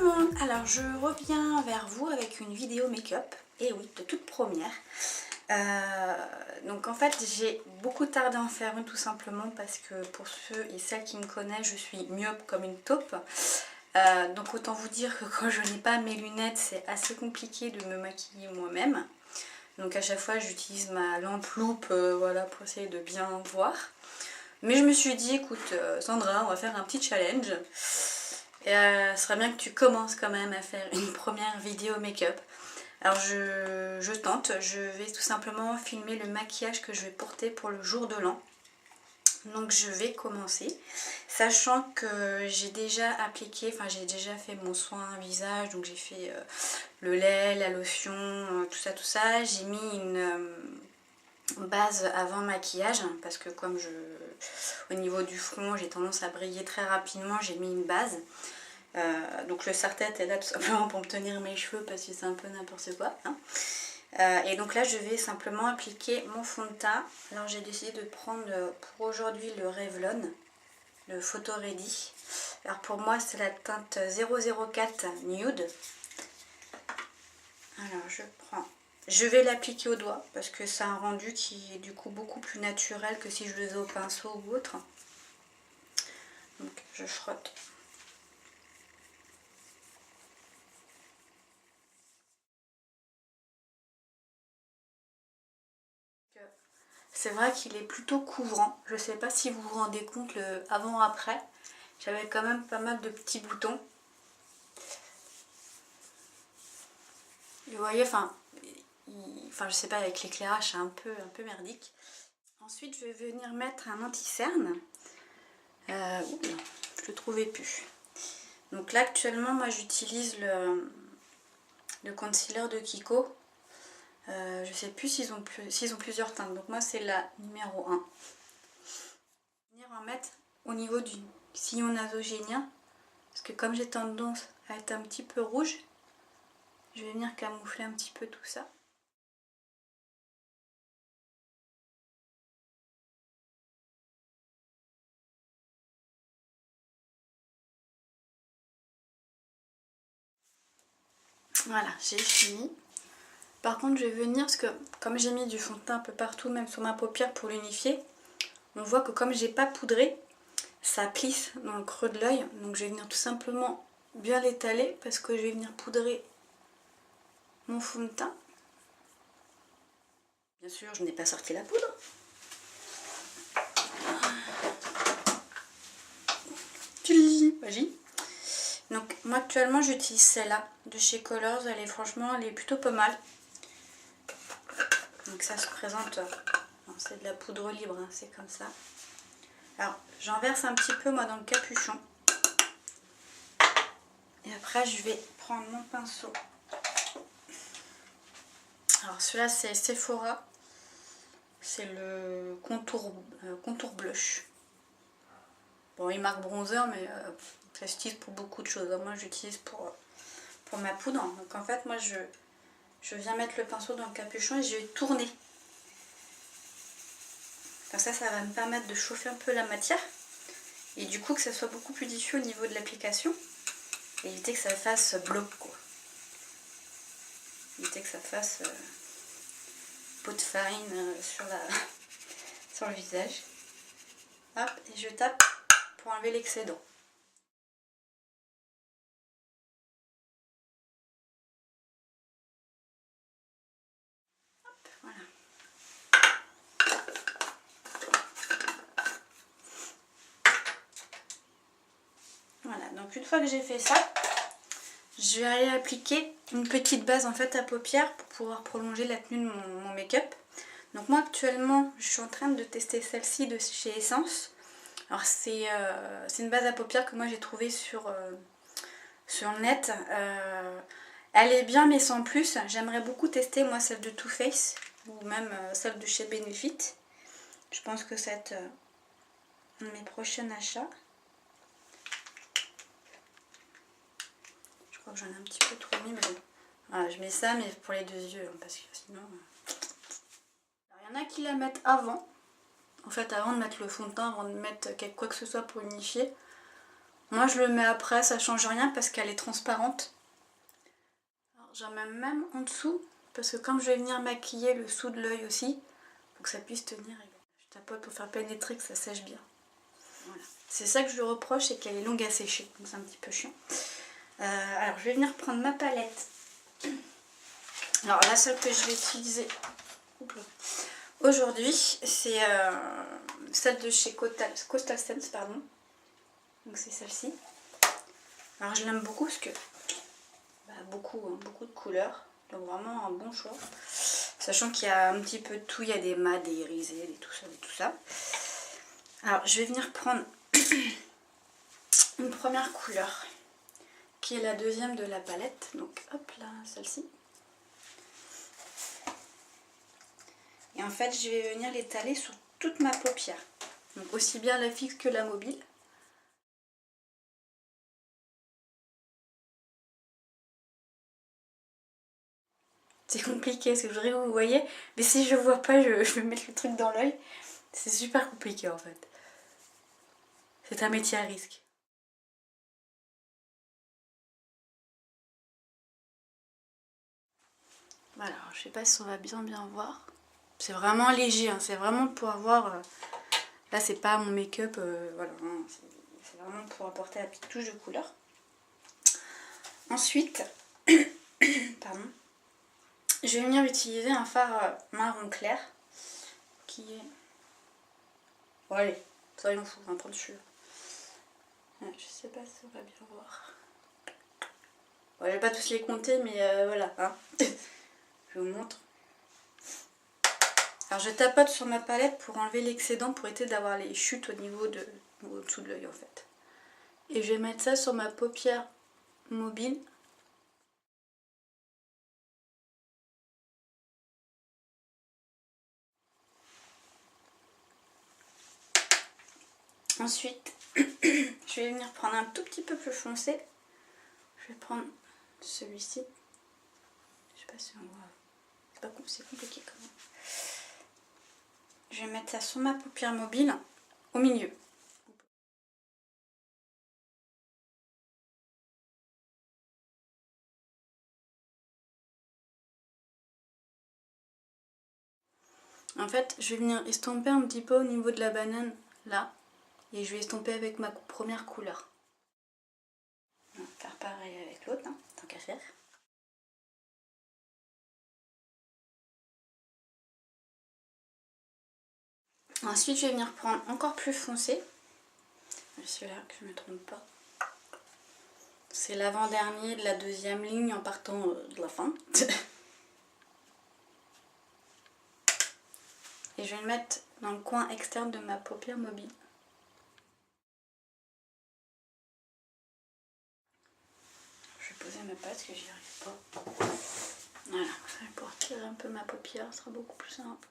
le monde, alors je reviens vers vous avec une vidéo make-up, et oui, de toute première. Donc en fait j'ai beaucoup tardé à en faire une tout simplement parce que pour ceux et celles qui me connaissent, je suis myope comme une taupe. Donc autant vous dire que quand je n'ai pas mes lunettes, c'est assez compliqué de me maquiller moi-même. Donc à chaque fois j'utilise ma lampe loupe voilà, pour essayer de bien voir. Mais je me suis dit, écoute Sandra, on va faire un petit challenge. Et ce serait bien que tu commences quand même à faire une première vidéo make-up. Alors je tente, je vais tout simplement filmer le maquillage que je vais porter pour le jour de l'an. Donc je vais commencer, sachant que j'ai déjà appliqué, enfin j'ai déjà fait mon soin visage, donc j'ai fait le lait, la lotion, tout ça. J'ai mis une base avant maquillage, parce que comme au niveau du front j'ai tendance à briller très rapidement, j'ai mis une base. Donc le serre-tête est là tout simplement pour me tenir mes cheveux parce que c'est un peu n'importe quoi, hein. Et donc là je vais simplement appliquer mon fond de teint. Alors j'ai décidé de prendre pour aujourd'hui le Revlon, le Photo Ready. Alors pour moi c'est la teinte 004 Nude. Alors je vais l'appliquer au doigt parce que c'est un rendu qui est du coup beaucoup plus naturel que si je le faisais au pinceau ou autre. Donc je frotte. C'est vrai qu'il est plutôt couvrant. Je ne sais pas si vous vous rendez compte le avant-après. J'avais quand même pas mal de petits boutons. Et vous voyez, enfin je sais pas, avec l'éclairage c'est un peu merdique. Ensuite je vais venir mettre un anti-cerne. Je le trouvais plus. Donc là actuellement moi j'utilise le concealer de Kiko. Je sais plus s'ils ont plusieurs teintes. Donc moi c'est la numéro 1. Venir en mettre au niveau du sillon nasogénien. Parce que comme j'ai tendance à être un petit peu rouge, je vais venir camoufler un petit peu tout ça. Voilà, j'ai fini. Par contre, je vais venir, parce que comme j'ai mis du fond de teint un peu partout, même sur ma paupière pour l'unifier, on voit que comme j'ai pas poudré, ça plisse dans le creux de l'œil. Donc je vais venir tout simplement bien l'étaler parce que je vais venir poudrer mon fond de teint. Bien sûr, je n'ai pas sorti la poudre. Magie. Donc moi actuellement j'utilise celle-là de chez Colors. Elle est plutôt pas mal. Donc ça se présente, c'est de la poudre libre, hein, c'est comme ça. Alors j'en verse un petit peu moi dans le capuchon. Et après je vais prendre mon pinceau. Alors celui-là c'est Sephora. C'est le contour blush. Bon, il marque bronzer, mais ça s'utilise pour beaucoup de choses. Moi j'utilise pour ma poudre. Donc en fait moi je viens mettre le pinceau dans le capuchon et je vais tourner. Comme ça va me permettre de chauffer un peu la matière. Et du coup que ça soit beaucoup plus diffus au niveau de l'application. Et éviter que ça fasse bloc, quoi. Éviter que ça fasse pot de farine sur le visage. Hop, et je tape pour enlever l'excédent. Voilà. Voilà, donc une fois que j'ai fait ça, je vais aller appliquer une petite base en fait à paupières pour pouvoir prolonger la tenue de mon make-up. Donc moi actuellement, je suis en train de tester celle-ci de chez Essence. Alors c'est une base à paupières que moi j'ai trouvée sur le net. Elle est bien mais sans plus. J'aimerais beaucoup tester moi celle de Too Faced ou même celle de chez Benefit. Je pense que c'est un de mes prochains achats. Je crois que j'en ai un petit peu trop mis, mais bon. Voilà, je mets ça mais pour les deux yeux, hein, parce que sinon... Alors, il y en a qui la mettent avant. En fait, avant de mettre le fond de teint, avant de mettre quoi que ce soit pour unifier, Moi je le mets après, ça change rien parce qu'elle est transparente. J'en mets même en dessous parce que quand je vais venir maquiller le dessous de l'œil aussi, pour que ça puisse tenir, je tapote pour faire pénétrer que ça sèche bien. Voilà. C'est ça que je lui reproche, c'est qu'elle est longue à sécher, donc c'est un petit peu chiant. Alors je vais venir prendre ma palette. Alors la seule que je vais utiliser aujourd'hui, c'est celle de chez Coastal Scents, pardon. Donc c'est celle-ci. Alors je l'aime beaucoup parce que beaucoup de couleurs, donc vraiment un bon choix. Sachant qu'il y a un petit peu de tout, il y a des mats, des irisés, des tout ça. Alors je vais venir prendre une première couleur qui est la deuxième de la palette, donc hop là, celle-ci. Et en fait je vais venir l'étaler sur toute ma paupière, donc aussi bien la fixe que la mobile. C'est compliqué parce que je voudrais que vous voyez, mais si je vois pas, je vais mettre le truc dans l'œil. C'est super compliqué en fait. C'est un métier à risque. Voilà, je sais pas si on va bien voir. C'est vraiment léger, hein, c'est vraiment pour avoir... là c'est pas mon make-up, voilà, hein, c'est vraiment pour apporter la petite touche de couleur. Ensuite, pardon, je vais venir utiliser un fard marron clair qui est... Bon allez, soyons fous, on va prendre celui-là. Je sais pas si on va bien voir. Bon, je vais pas tous les compter, mais voilà, hein. Je vous montre. Alors je tapote sur ma palette pour enlever l'excédent, pour éviter d'avoir les chutes au niveau de au-dessous de l'œil en fait. Et je vais mettre ça sur ma paupière mobile. Ensuite, je vais venir prendre un tout petit peu plus foncé. Je vais prendre celui-ci. Je sais pas si on voit. C'est compliqué quand même. Je vais mettre ça sur ma paupière mobile, au milieu. En fait, je vais venir estomper un petit peu au niveau de la banane, là. Et je vais estomper avec ma première couleur. On va faire pareil avec l'autre, hein, tant qu'à faire. Ensuite, je vais venir prendre encore plus foncé. Celui-là, que je ne me trompe pas. C'est l'avant-dernier de la deuxième ligne en partant de la fin. Et je vais le mettre dans le coin externe de ma paupière mobile. Je vais poser ma patte parce que j'y arrive pas. Voilà, je vais pouvoir tirer un peu ma paupière, ce sera beaucoup plus simple.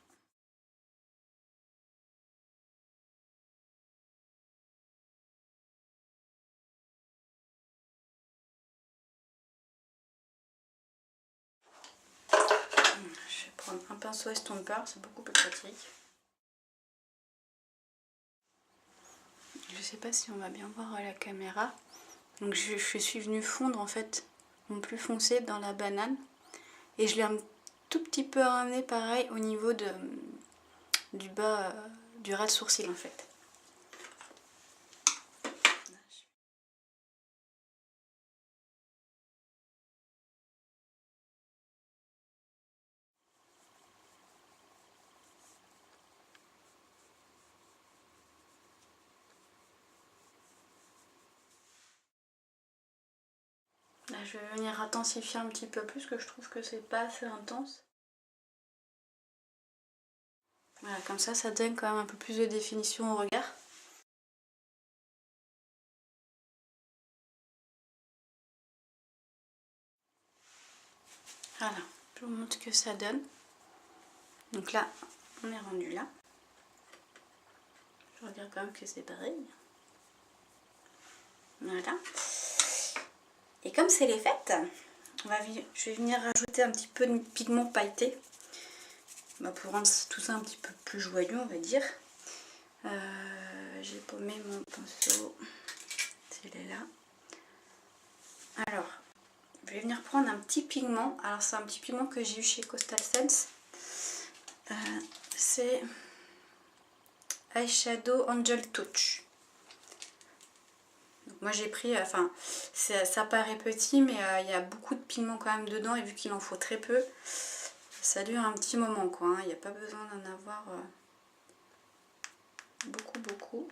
Je vais prendre un pinceau estompeur, c'est beaucoup plus pratique. Je sais pas si on va bien voir à la caméra. Donc je suis venue fondre en fait mon plus foncé dans la banane. Et je l'ai un tout petit peu ramené pareil au niveau du bas du ras de sourcil en fait. Là, je vais venir intensifier un petit peu plus, que je trouve que c'est pas assez intense. Voilà, comme ça donne quand même un peu plus de définition au regard. Voilà, je vous montre ce que ça donne. Donc là, on est rendu là. Je regarde quand même que c'est pareil. Voilà. Et comme c'est les fêtes, je vais venir rajouter un petit peu de pigment pailleté. Pour rendre tout ça un petit peu plus joyeux, on va dire. J'ai paumé mon pinceau. C'est il est là. Alors, je vais venir prendre un petit pigment. Alors c'est un petit pigment que j'ai eu chez Coastal Scents. C'est Eyeshadow Angel Touch. Donc moi j'ai pris, enfin ça paraît petit mais il y a beaucoup de pigments quand même dedans et vu qu'il en faut très peu, ça dure un petit moment quoi. Il n'y a pas besoin d'en avoir beaucoup.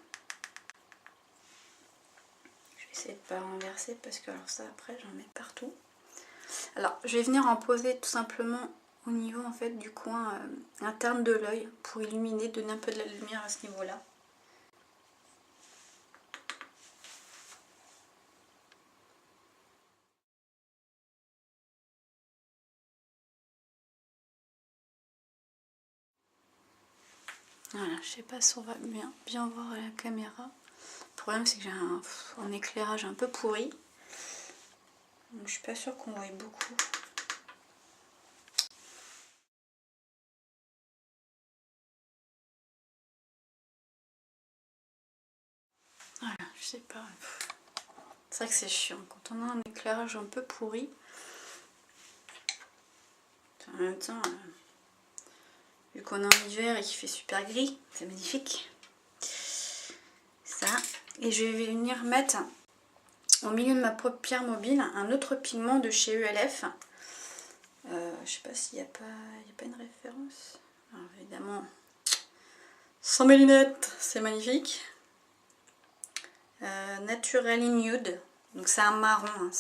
Je vais essayer de ne pas renverser parce que alors ça après j'en mets partout. Alors je vais venir en poser tout simplement au niveau en fait du coin interne de l'œil pour illuminer, donner un peu de la lumière à ce niveau là. Voilà, je sais pas si on va bien voir à la caméra. Le problème c'est que j'ai un éclairage un peu pourri. Donc, je suis pas sûre qu'on voit beaucoup. Voilà, je sais pas. C'est vrai que c'est chiant quand on a un éclairage un peu pourri. En même temps, vu qu'on est en hiver et qu'il fait super gris, c'est magnifique. Ça. Et je vais venir mettre au milieu de ma paupière mobile un autre pigment de chez ULF. Je sais pas s'il n'y a pas une référence. Alors, évidemment, sans mes lunettes, c'est magnifique. Naturally Nude. Donc c'est un marron, hein,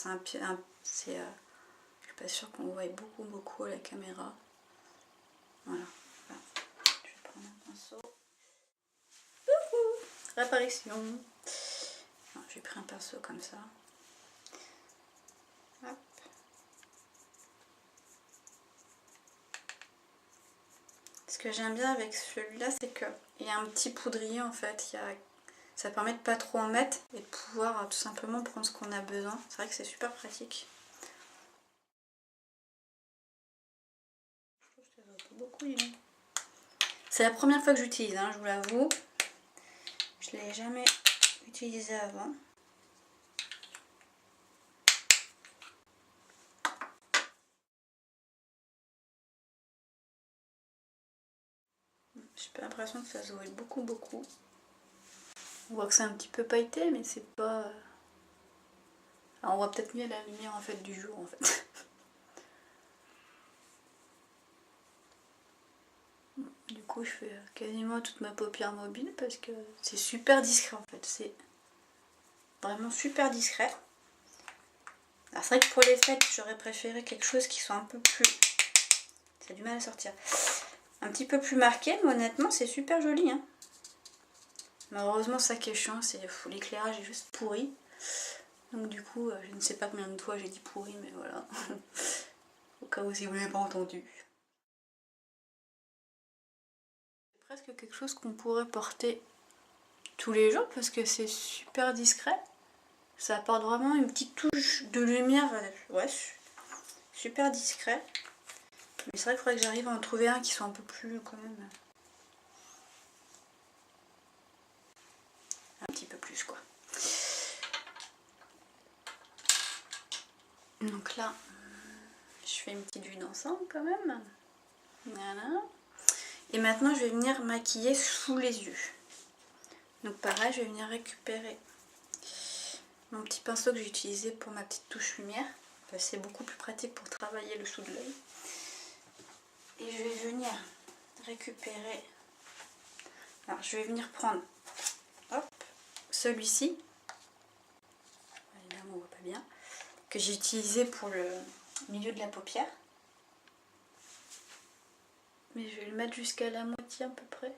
je suis pas sûre qu'on voit beaucoup à la caméra. Voilà. Je vais prendre un pinceau. Réapparition. J'ai pris un pinceau comme ça. Hop. Ce que j'aime bien avec celui-là, c'est qu'il y a un petit poudrier en fait. Ça permet de pas trop en mettre et de pouvoir tout simplement prendre ce qu'on a besoin. C'est vrai que c'est super pratique. C'est la première fois que j'utilise, hein, je vous l'avoue. Je ne l'ai jamais utilisé avant. J'ai pas l'impression que ça se voit beaucoup. On voit que c'est un petit peu pailleté, mais c'est pas... Alors on voit peut-être mieux la lumière en fait du jour en fait. Du coup je fais quasiment toute ma paupière mobile parce que c'est super discret en fait. C'est vraiment super discret. Alors c'est vrai que pour les fêtes j'aurais préféré quelque chose qui soit un peu plus... Ça a du mal à sortir. Un petit peu plus marqué, mais honnêtement c'est super joli. Hein. Malheureusement ça qui est chiant, c'est l'éclairage est juste pourri. Donc du coup je ne sais pas combien de fois j'ai dit pourri, mais voilà. Au cas où si vous ne l'avez pas entendu. C'est presque quelque chose qu'on pourrait porter tous les jours parce que c'est super discret. Ça apporte vraiment une petite touche de lumière. Ouais, super discret. Mais c'est vrai qu'il faudrait que j'arrive à en trouver un qui soit un peu plus quand même... Un petit peu plus quoi. Donc là, je fais une petite vue d'ensemble quand même. Voilà. Et maintenant je vais venir maquiller sous les yeux. Donc pareil, je vais venir récupérer mon petit pinceau que j'ai utilisé pour ma petite touche lumière. Enfin, c'est beaucoup plus pratique pour travailler le sous de l'œil. Et je vais venir récupérer... Alors je vais venir prendre celui-ci. Évidemment on voit pas bien. Que j'ai utilisé pour le milieu de la paupière. Mais je vais le mettre jusqu'à la moitié à peu près.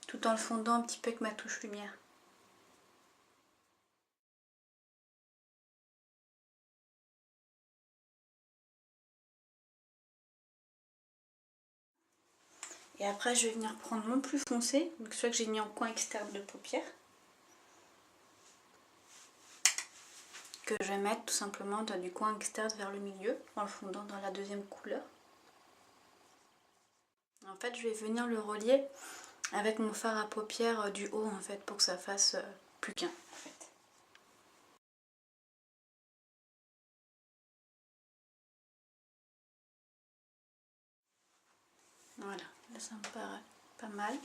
Tout en le fondant un petit peu avec ma touche lumière. Et après je vais venir prendre mon plus foncé, donc celui que j'ai mis en coin externe de paupière. Que je vais mettre tout simplement du coin externe vers le milieu, en le fondant dans la deuxième couleur. En fait je vais venir le relier avec mon fard à paupières du haut en fait, pour que ça fasse plus qu'un en fait. Voilà, là ça me paraît pas mal.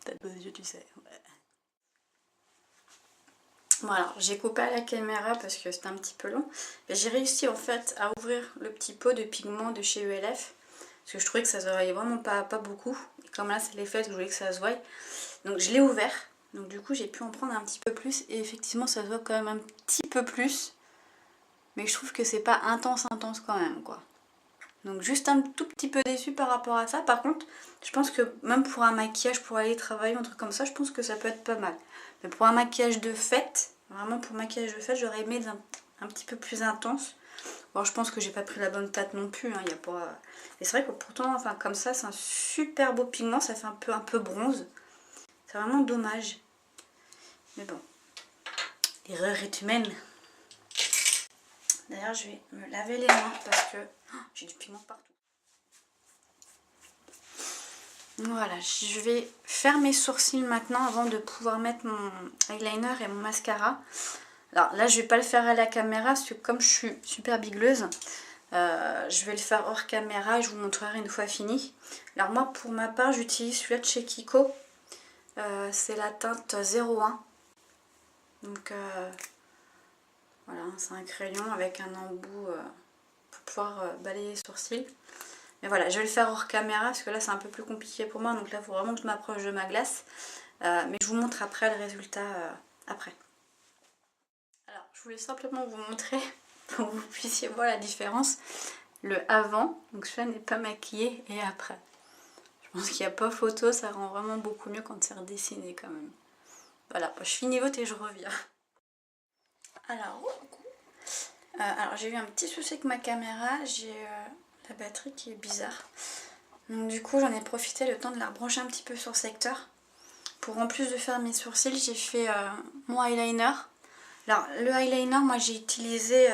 T'as de beaux yeux, tu sais. Ouais. Voilà, j'ai coupé à la caméra parce que c'était un petit peu long. J'ai réussi en fait à ouvrir le petit pot de pigment de chez ULF. Parce que je trouvais que ça se voyait vraiment pas beaucoup. Et comme là c'est les fêtes, je voulais que ça se voie. Donc je l'ai ouvert. Donc du coup j'ai pu en prendre un petit peu plus. Et effectivement ça se voit quand même un petit peu plus. Mais je trouve que c'est pas intense quand même quoi. Donc juste un tout petit peu déçue par rapport à ça. Par contre, je pense que même pour un maquillage, pour aller travailler, un truc comme ça, je pense que ça peut être pas mal. Mais pour un maquillage de fête, vraiment pour maquillage de fête, j'aurais aimé un petit peu plus intense. Bon, je pense que j'ai pas pris la bonne teinte non plus. Hein, y a pas... Et c'est vrai que pourtant, enfin comme ça, c'est un super beau pigment. Ça fait un peu bronze. C'est vraiment dommage. Mais bon, l'erreur est humaine. D'ailleurs, je vais me laver les mains parce que j'ai du pigment partout. Voilà, je vais faire mes sourcils maintenant avant de pouvoir mettre mon eyeliner et mon mascara. Alors là, je vais pas le faire à la caméra parce que comme je suis super bigleuse, je vais le faire hors caméra et je vous montrerai une fois fini. Alors moi, pour ma part, j'utilise celui-là de chez Kiko. C'est la teinte 01. Donc voilà, c'est un crayon avec un embout pour pouvoir balayer les sourcils. Mais voilà, je vais le faire hors caméra parce que là c'est un peu plus compliqué pour moi. Donc là il faut vraiment que je m'approche de ma glace. Mais je vous montre après le résultat après. Alors je voulais simplement vous montrer pour que vous puissiez voir la différence. Le avant, donc celui-là n'est pas maquillé, et après. Je pense qu'il n'y a pas photo, ça rend vraiment beaucoup mieux quand c'est redessiné quand même. Voilà, je finis votre et je reviens. Alors j'ai eu un petit souci avec ma caméra, j'ai la batterie qui est bizarre. Donc du coup j'en ai profité le temps de la rebrancher un petit peu sur secteur. Pour en plus de faire mes sourcils, j'ai fait mon eyeliner. Alors le eyeliner, moi j'ai utilisé,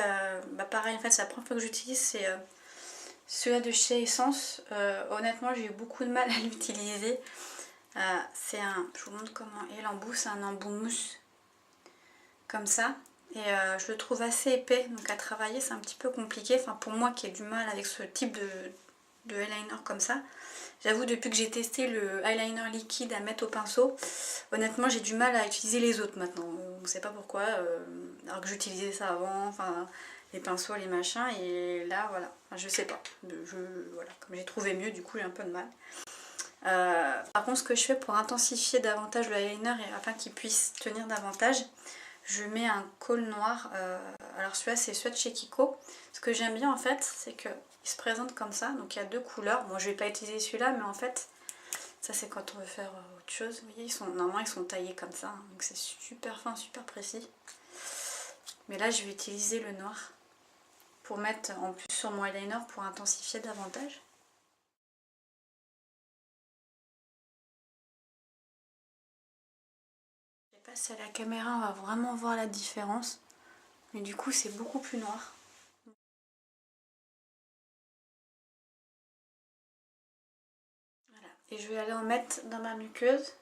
pareil en fait c'est la première fois que j'utilise, c'est celui-là de chez Essence. Honnêtement j'ai eu beaucoup de mal à l'utiliser. C'est un, je vous montre comment est l'embout, c'est un embout mousse comme ça. Et je le trouve assez épais, donc à travailler c'est un petit peu compliqué. Enfin pour moi qui ai du mal avec ce type de eyeliner comme ça. J'avoue depuis que j'ai testé le eyeliner liquide à mettre au pinceau, honnêtement j'ai du mal à utiliser les autres maintenant. On ne sait pas pourquoi, alors que j'utilisais ça avant, enfin les pinceaux, les machins, et là voilà, enfin, je sais pas. Voilà, comme j'ai trouvé mieux, du coup j'ai un peu de mal. Par contre ce que je fais pour intensifier davantage le eyeliner et afin qu'il puisse tenir davantage, je mets un col noir. Alors celui-là c'est celui de chez Kiko. Ce que j'aime bien en fait c'est qu'il se présente comme ça, donc il y a deux couleurs. Bon je vais pas utiliser celui-là mais en fait ça c'est quand on veut faire autre chose. Vous voyez normalement ils sont taillés comme ça, hein, donc c'est super fin, super précis. Mais là je vais utiliser le noir pour mettre en plus sur mon eyeliner pour intensifier davantage. Je sais pas si à la caméra on va vraiment voir la différence, mais du coup c'est beaucoup plus noir. Voilà. Et je vais aller en mettre dans ma muqueuse.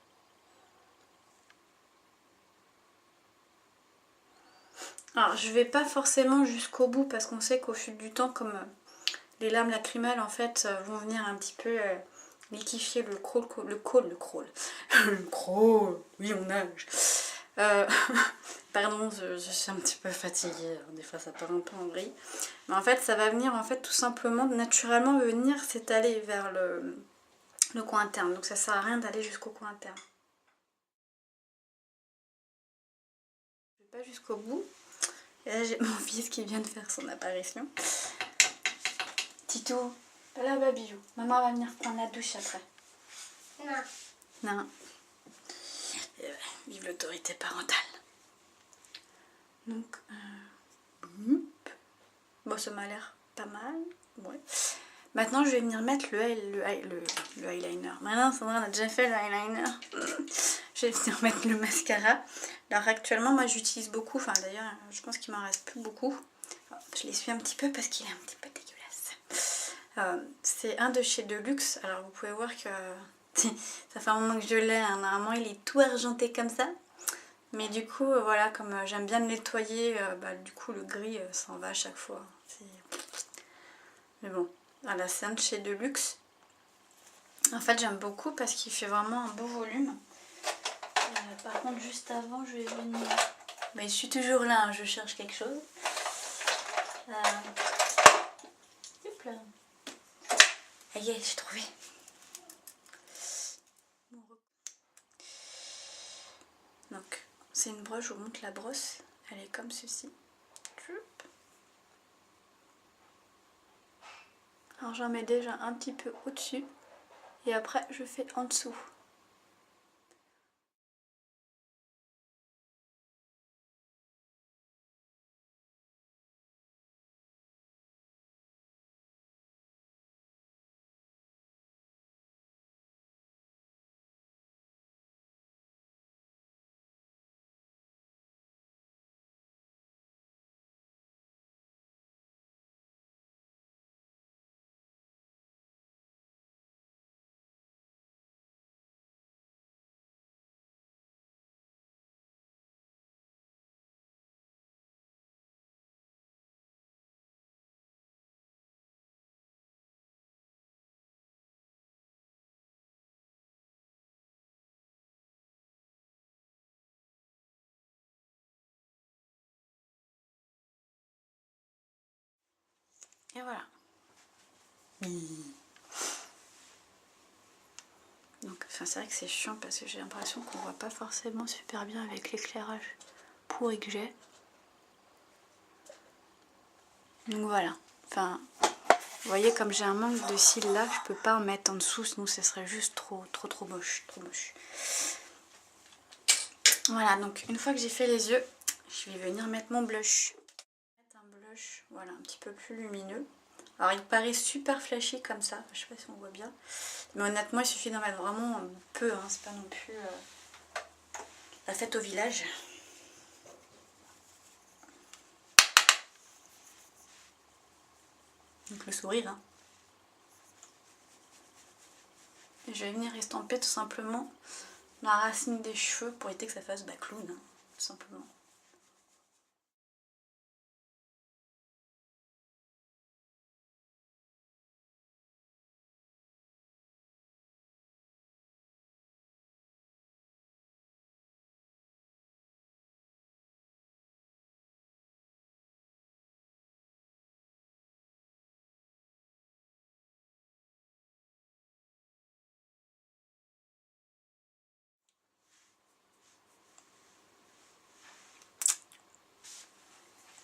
Alors je vais pas forcément jusqu'au bout parce qu'on sait qu'au fil du temps, comme les lames lacrymales en fait vont venir un petit peu liquéfier le crawl, oui on nage. Pardon, je suis un petit peu fatiguée, des fois ça part un peu en vrille. Mais en fait ça va venir en fait tout simplement, naturellement venir s'étaler vers le coin interne. Donc ça sert à rien d'aller jusqu'au coin interne. Je vais pas jusqu'au bout. Et là j'ai mon fils qui vient de faire son apparition. Tito, là babillou, maman va venir prendre la douche après. Non. Vive l'autorité parentale. Donc, bon ça m'a l'air pas mal. Ouais. Maintenant je vais venir mettre le eyeliner. Maintenant Sandra on a déjà fait le eyeliner. Je vais venir mettre le mascara. Alors actuellement moi j'utilise beaucoup, enfin d'ailleurs je pense qu'il m'en reste plus beaucoup. Je l'essuie un petit peu parce qu'il est un petit peu dégueulasse. C'est un de chez Deluxe. Alors vous pouvez voir que Ça fait un moment que je l'ai, hein. Normalement il est tout argenté comme ça. Mais du coup, voilà, comme j'aime bien le nettoyer, du coup le gris s'en va à chaque fois. Mais bon, voilà, c'est un de chez Deluxe. En fait, j'aime beaucoup parce qu'il fait vraiment un beau volume. Par contre, juste avant, je vais venir... Mais je suis toujours là, hein, je cherche quelque chose. Hop là. Ah yes, j'ai trouvé. Donc, c'est une brosse, je vous montre la brosse. Elle est comme ceci. Alors j'en mets déjà un petit peu au-dessus. Et après, je fais en dessous. Et voilà. Donc c'est vrai que c'est chiant parce que j'ai l'impression qu'on voit pas forcément super bien avec l'éclairage pourri que j'ai. Donc voilà. Enfin, vous voyez comme j'ai un manque de cils là, je peux pas en mettre en dessous, sinon ce serait juste trop moche, trop moche. Voilà, donc une fois que j'ai fait les yeux, je vais venir mettre mon blush. Un blush, voilà, un petit peu plus lumineux. Alors il paraît super flashy comme ça, je sais pas si on voit bien. Mais honnêtement il suffit d'en mettre vraiment un peu, hein, c'est pas non plus la fête au village. Donc le sourire. Hein. Et je vais venir estamper tout simplement la racine des cheveux pour éviter que ça fasse clown, hein, tout simplement.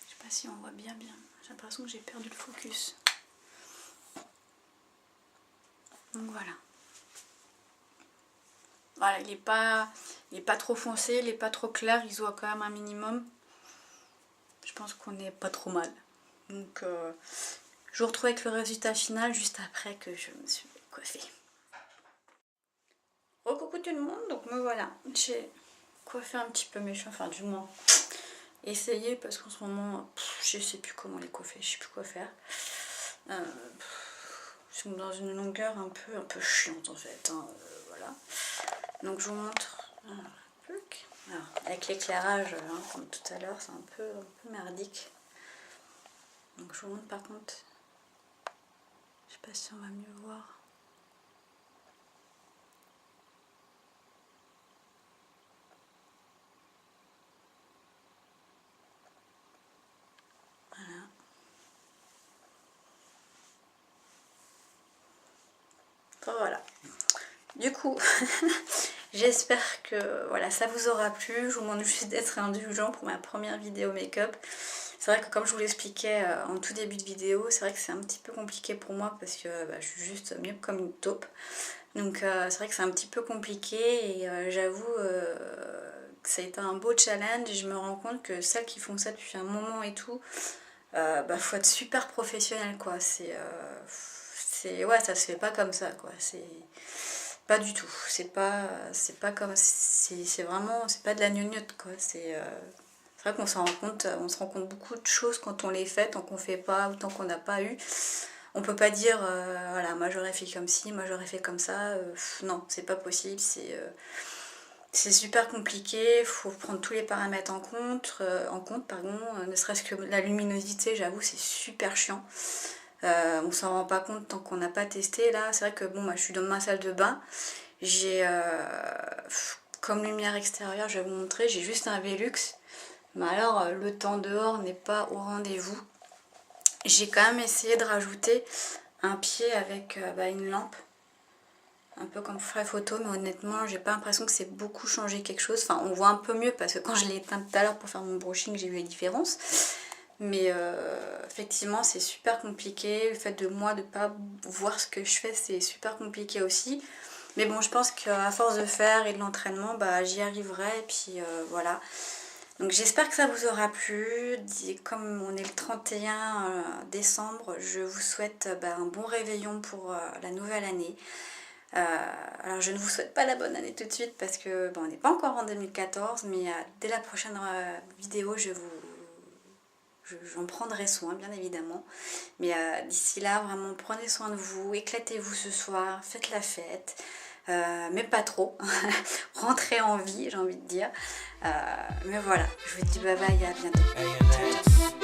Je sais pas si on voit bien. J'ai l'impression que j'ai perdu le focus. Donc voilà. Voilà, il est pas trop foncé, il est pas trop clair, il se voit quand même un minimum. Je pense qu'on est pas trop mal. Donc je vous retrouve avec le résultat final juste après que je me suis coiffée. Oh coucou tout le monde, donc me voilà. J'ai coiffé un petit peu mes cheveux, enfin du moins essayé parce qu'en ce moment je sais plus comment les coiffer, je sais plus quoi faire. Ils sont dans une longueur un peu chiante en fait, hein, voilà. Donc je vous montre un truc. Alors, avec l'éclairage, hein, comme tout à l'heure, c'est un peu merdique. Donc je vous montre par contre, je sais pas si on va mieux voir. Voilà. Enfin, voilà. Du coup, j'espère que voilà, ça vous aura plu. Je vous demande juste d'être indulgent pour ma première vidéo make-up. C'est vrai que comme je vous l'expliquais en tout début de vidéo, c'est vrai que c'est un petit peu compliqué pour moi parce que je suis juste mieux comme une taupe. Donc c'est vrai que c'est un petit peu compliqué et j'avoue que ça a été un beau challenge et je me rends compte que celles qui font ça depuis un moment et tout, faut être super professionnel quoi. Ouais, ça se fait pas comme ça quoi. C'est pas du tout. C'est pas comme c'est vraiment c'est pas de la gnognotte quoi. C'est vrai qu'on s'en rend compte, on se rend compte beaucoup de choses quand on les fait, tant qu'on fait pas ou tant qu'on n'a pas eu. On peut pas dire, voilà, moi j'aurais fait comme ci, moi j'aurais fait comme ça. Non, c'est pas possible, c'est super compliqué, il faut prendre tous les paramètres en compte, pardon, ne serait-ce que la luminosité, j'avoue, c'est super chiant. On s'en rend pas compte tant qu'on n'a pas testé. Là, c'est vrai que bon, moi je suis dans ma salle de bain, j'ai comme lumière extérieure, je vais vous montrer, j'ai juste un Velux, mais alors le temps dehors n'est pas au rendez-vous. J'ai quand même essayé de rajouter un pied avec une lampe, un peu comme frais photo, mais honnêtement j'ai pas l'impression que c'est beaucoup changé quelque chose. Enfin, on voit un peu mieux parce que quand je l'ai éteint tout à l'heure pour faire mon brushing, j'ai vu la différence. Mais effectivement c'est super compliqué, le fait de moi de pas voir ce que je fais c'est super compliqué aussi. Mais bon, je pense qu'à force de faire et de l'entraînement, j'y arriverai, et puis voilà. Donc j'espère que ça vous aura plu. Comme on est le 31 décembre, je vous souhaite un bon réveillon pour la nouvelle année. Alors je ne vous souhaite pas la bonne année tout de suite parce que on n'est pas encore en 2014, mais dès la prochaine vidéo, j'en prendrai soin, bien évidemment. Mais d'ici là, vraiment, prenez soin de vous, éclatez-vous ce soir, faites la fête. Mais pas trop. Rentrez en vie, j'ai envie de dire. Mais voilà, je vous dis bye bye, à bientôt. Ciao, ciao.